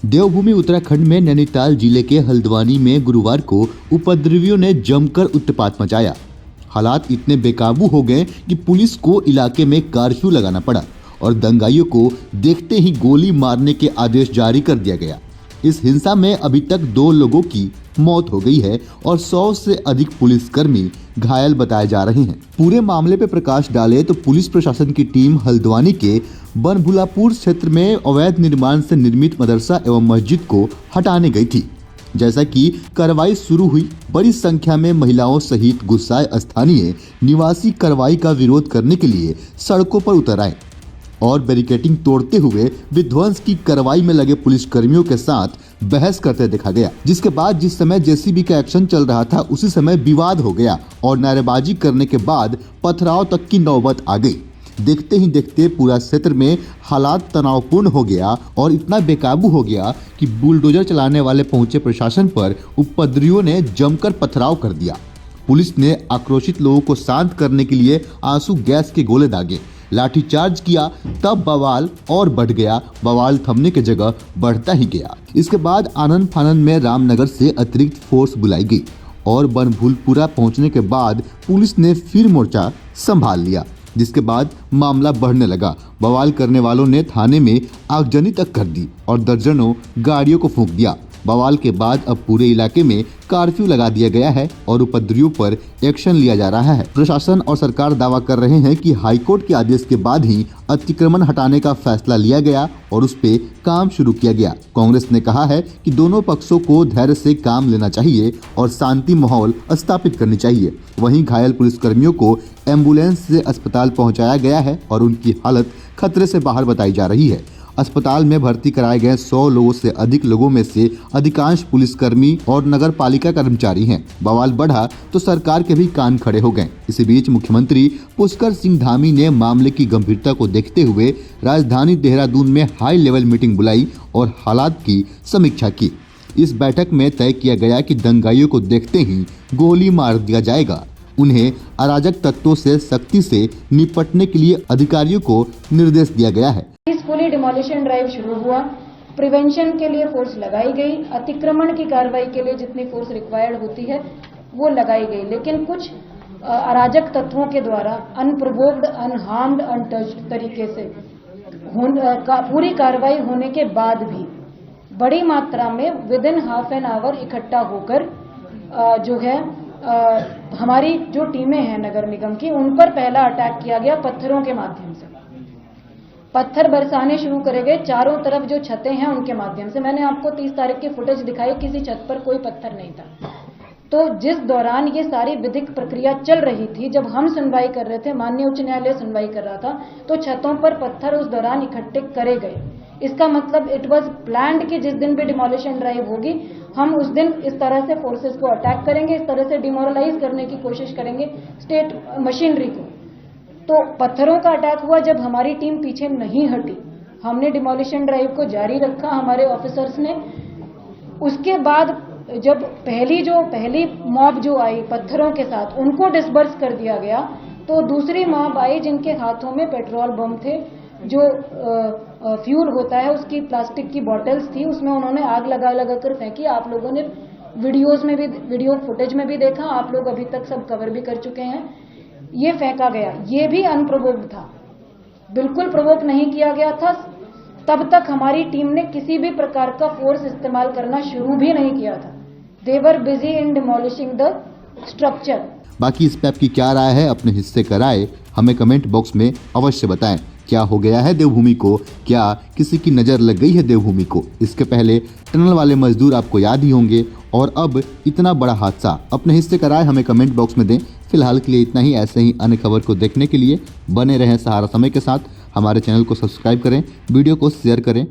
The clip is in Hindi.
देवभूमि उत्तराखंड में नैनीताल जिले के हल्द्वानी में गुरुवार को उपद्रवियों ने जमकर उत्पात मचाया। हालात इतने बेकाबू हो गए कि पुलिस को इलाके में कर्फ्यू लगाना पड़ा और दंगाइयों को देखते ही गोली मारने के आदेश जारी कर दिया गया। इस हिंसा में अभी तक 2 लोगों की मौत हो गई है और 100 से अधिक पुलिसकर्मी घायल बताए जा रहे हैं। पूरे मामले पर प्रकाश डाले तो पुलिस प्रशासन की टीम हल्द्वानी के बनभुलापुर क्षेत्र में अवैध निर्माण से निर्मित मदरसा एवं मस्जिद को हटाने गई थी। जैसा कि कार्रवाई शुरू हुई, बड़ी संख्या में महिलाओं सहित गुस्साए स्थानीय निवासी कार्रवाई का विरोध करने के लिए सड़कों पर उतर आए और बैरिकेडिंग तोड़ते हुए विध्वंस की कार्रवाई में लगे पुलिसकर्मियों के साथ बहस करते देखा गया। जिसके बाद जिस समय जेसीबी का एक्शन चल रहा था उसी समय विवाद हो गया और नारेबाजी करने के बाद पथराव तक की नौबत आ गई। देखते ही देखते पूरा क्षेत्र में हालात तनावपूर्ण हो गया और इतना बेकाबू हो गया कि बुलडोजर चलाने वाले पहुंचे प्रशासन पर उपद्रवियों ने जमकर पथराव कर दिया। पुलिस ने आक्रोशित लोगों को शांत करने के लिए आंसू गैस के गोले दागे, लाठीचार्ज किया, तब बवाल और बढ़ गया। बवाल थमने की जगह बढ़ता ही गया। इसके बाद आनन फानन में रामनगर से अतिरिक्त फोर्स बुलाई गई और बनभुलपुरा पहुंचने के बाद पुलिस ने फिर मोर्चा संभाल लिया, जिसके बाद मामला बढ़ने लगा। बवाल करने वालों ने थाने में आगजनी तक कर दी और दर्जनों गाड़ियों को फूंक दिया। बवाल के बाद अब पूरे इलाके में कर्फ्यू लगा दिया गया है और उपद्रवियों पर एक्शन लिया जा रहा है। प्रशासन और सरकार दावा कर रहे हैं कि हाईकोर्ट के आदेश के बाद ही अतिक्रमण हटाने का फैसला लिया गया और उस पे काम शुरू किया गया। कांग्रेस ने कहा है कि दोनों पक्षों को धैर्य से काम लेना चाहिए और शांति माहौल स्थापित करनी चाहिए। वहीं घायल पुलिसकर्मियों को एम्बुलेंस से अस्पताल पहुंचाया गया है और उनकी हालत खतरे से बाहर बताई जा रही है। अस्पताल में भर्ती कराए गए 100 लोगों से अधिक लोगों में से अधिकांश पुलिसकर्मी और नगर पालिका कर्मचारी हैं। बवाल बढ़ा तो सरकार के भी कान खड़े हो गए। इसी बीच मुख्यमंत्री पुष्कर सिंह धामी ने मामले की गंभीरता को देखते हुए राजधानी देहरादून में हाई लेवल मीटिंग बुलाई और हालात की समीक्षा की। इस बैठक में तय किया गया कि दंगाइयों को देखते ही गोली मार दिया जाएगा। उन्हें अराजक तत्वों से सख्ती से निपटने के लिए अधिकारियों को निर्देश दिया गया है। पीसफुली डिमोलिशन ड्राइव शुरू हुआ। प्रिवेंशन के लिए फोर्स लगाई गई, अतिक्रमण की कार्रवाई के लिए जितनी फोर्स रिक्वायर्ड होती है वो लगाई गई, लेकिन कुछ अराजक तत्वों के द्वारा अनप्रोवोक्ड, अनहार्म्ड, अनटच्ड तरीके से पूरी कार्रवाई होने के बाद भी बड़ी मात्रा में with in half an hour इकट्ठा होकर जो है हमारी जो टीमें हैं नगर निगम की, उन पर पहला अटैक किया गया पत्थरों के माध्यम से। पत्थर बरसाने शुरू करे गए चारों तरफ, जो छतें हैं उनके माध्यम से। मैंने आपको 30 तारीख की फुटेज दिखाई, किसी छत पर कोई पत्थर नहीं था। तो जिस दौरान ये सारी विधिक प्रक्रिया चल रही थी, जब हम सुनवाई कर रहे थे, माननीय उच्च न्यायालय सुनवाई कर रहा था, तो छतों पर पत्थर उस दौरान इकट्ठे करे गए। इसका मतलब इट वाज प्लान्ड कि जिस दिन भी डिमोलिशन ड्राइव होगी हम उस दिन इस तरह से फोर्सेस को अटैक करेंगे, इस तरह से डिमोरलाइज करने की कोशिश करेंगे स्टेट मशीनरी को। तो पत्थरों का अटैक हुआ जब हमारी टीम पीछे नहीं हटी, हमने डिमोलिशन ड्राइव को जारी रखा हमारे ऑफिसर्स ने। उसके बाद जब पहली मॉब जो आई पत्थरों के साथ, उनको डिस्बर्स कर दिया गया, तो दूसरी मॉब आई जिनके हाथों में पेट्रोल बम थे, जो फ्यूल होता है उसकी प्लास्टिक की बॉटल्स थी, उसमें उन्होंने आग लगा कर फेंकी। आप लोगों ने वीडियो फुटेज में भी देखा, आप लोग अभी तक सब कवर भी कर चुके हैं। ये फेंका गया, ये भी अनप्रोवोक्ड था, बिल्कुल प्रोवोक नहीं किया गया था। तब तक हमारी टीम ने किसी भी प्रकार का फोर्स इस्तेमाल करना शुरू भी नहीं किया था। They were busy in demolishing the structure. बाकी इस पे आपकी क्या राय है? अपने हिस्से का राय हमें कमेंट बॉक्स में अवश्य बताएं। क्या हो गया है देवभूमि को? क्या किसी की नज़र लग गई है देवभूमि को? इसके पहले टनल वाले मजदूर आपको याद ही होंगे और अब इतना बड़ा हादसा। अपने हिस्से का राय हमें कमेंट बॉक्स में दें। फिलहाल के लिए इतना ही। ऐसे ही अन्य खबर को देखने के लिए बने रहें सहारा समय के साथ। हमारे चैनल को सब्सक्राइब करें, वीडियो को शेयर करें।